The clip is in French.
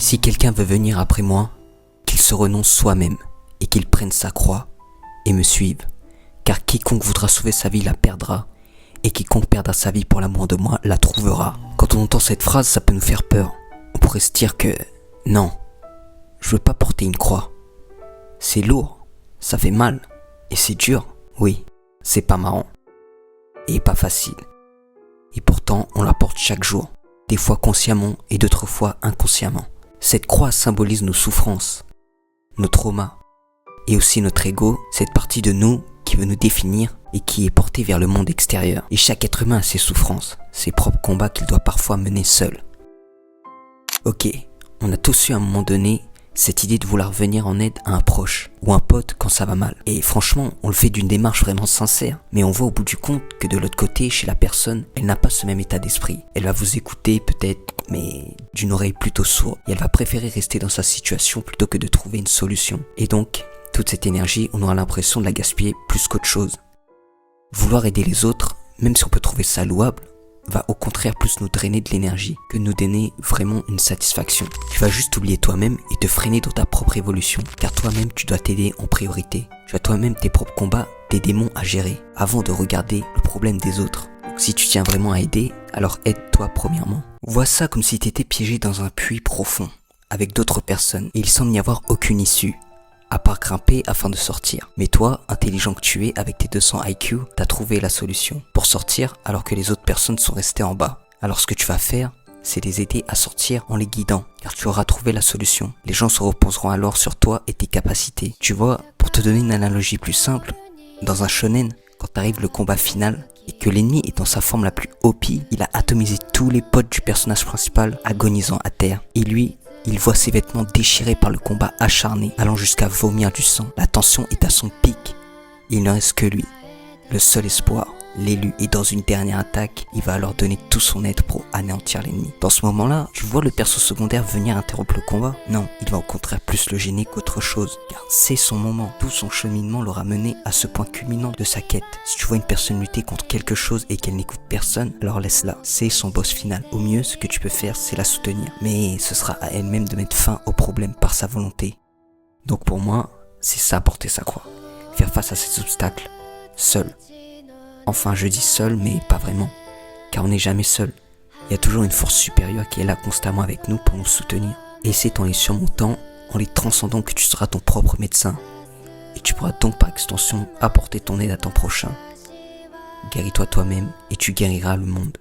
Si quelqu'un veut venir après moi, qu'il se renonce soi-même et qu'il prenne sa croix et me suive. Car quiconque voudra sauver sa vie la perdra, et quiconque perdra sa vie pour l'amour de moi la trouvera. Quand on entend cette phrase, ça peut nous faire peur. On pourrait se dire que non, je veux pas porter une croix. C'est lourd, ça fait mal, et c'est dur. Oui, c'est pas marrant, et pas facile. Et pourtant, on la porte chaque jour, des fois consciemment et d'autres fois inconsciemment. Cette croix symbolise nos souffrances, nos traumas, et aussi notre ego, cette partie de nous qui veut nous définir et qui est portée vers le monde extérieur. Et chaque être humain a ses souffrances, ses propres combats qu'il doit parfois mener seul. Ok, on a tous eu à un moment donné cette idée de vouloir venir en aide à un proche ou un pote quand ça va mal. Et franchement, on le fait d'une démarche vraiment sincère. Mais on voit au bout du compte que de l'autre côté, chez la personne, elle n'a pas ce même état d'esprit. Elle va vous écouter peut-être, mais d'une oreille plutôt sourde. Et elle va préférer rester dans sa situation plutôt que de trouver une solution. Et donc, toute cette énergie, on aura l'impression de la gaspiller plus qu'autre chose. Vouloir aider les autres, même si on peut trouver ça louable, va au contraire plus nous drainer de l'énergie que nous donner vraiment une satisfaction. Tu vas juste oublier toi-même et te freiner dans ta propre évolution, car toi-même tu dois t'aider en priorité. Tu as toi-même tes propres combats, tes démons à gérer, avant de regarder le problème des autres. Donc si tu tiens vraiment à aider, alors aide-toi premièrement. Vois ça comme si tu étais piégé dans un puits profond, avec d'autres personnes, et il semble n'y avoir aucune issue, à part grimper afin de sortir. Mais toi, intelligent que tu es, avec tes 200 IQ, t'as trouvé la solution pour sortir alors que les autres personnes sont restées en bas. Alors ce que tu vas faire, c'est les aider à sortir en les guidant, car tu auras trouvé la solution. Les gens se reposeront alors sur toi et tes capacités. Tu vois, pour te donner une analogie plus simple, dans un shonen, quand arrive le combat final, et que l'ennemi est dans sa forme la plus OP, il a atomisé tous les potes du personnage principal agonisant à terre. Et lui, il voit ses vêtements déchirés par le combat acharné, allant jusqu'à vomir du sang. La tension est à son pic. Il ne reste que lui, le seul espoir, l'élu. Et dans une dernière attaque, il va alors donner tout son être pour anéantir l'ennemi. Dans ce moment-là, tu vois le perso secondaire venir interrompre le combat? Non, il va au contraire plus le gêner qu'autre chose, car c'est son moment. Tout son cheminement l'aura mené à ce point culminant de sa quête. Si tu vois une personne lutter contre quelque chose et qu'elle n'écoute personne, alors laisse-la. C'est son boss final. Au mieux, ce que tu peux faire, c'est la soutenir. Mais ce sera à elle-même de mettre fin au problème par sa volonté. Donc pour moi, c'est ça porter sa croix. Faire face à ces obstacles, seul. Enfin, je dis seul, mais pas vraiment, car on n'est jamais seul. Il y a toujours une force supérieure qui est là constamment avec nous pour nous soutenir. Et c'est en les surmontant, en les transcendant que tu seras ton propre médecin. Et tu pourras donc par extension apporter ton aide à ton prochain. Guéris-toi toi-même et tu guériras le monde.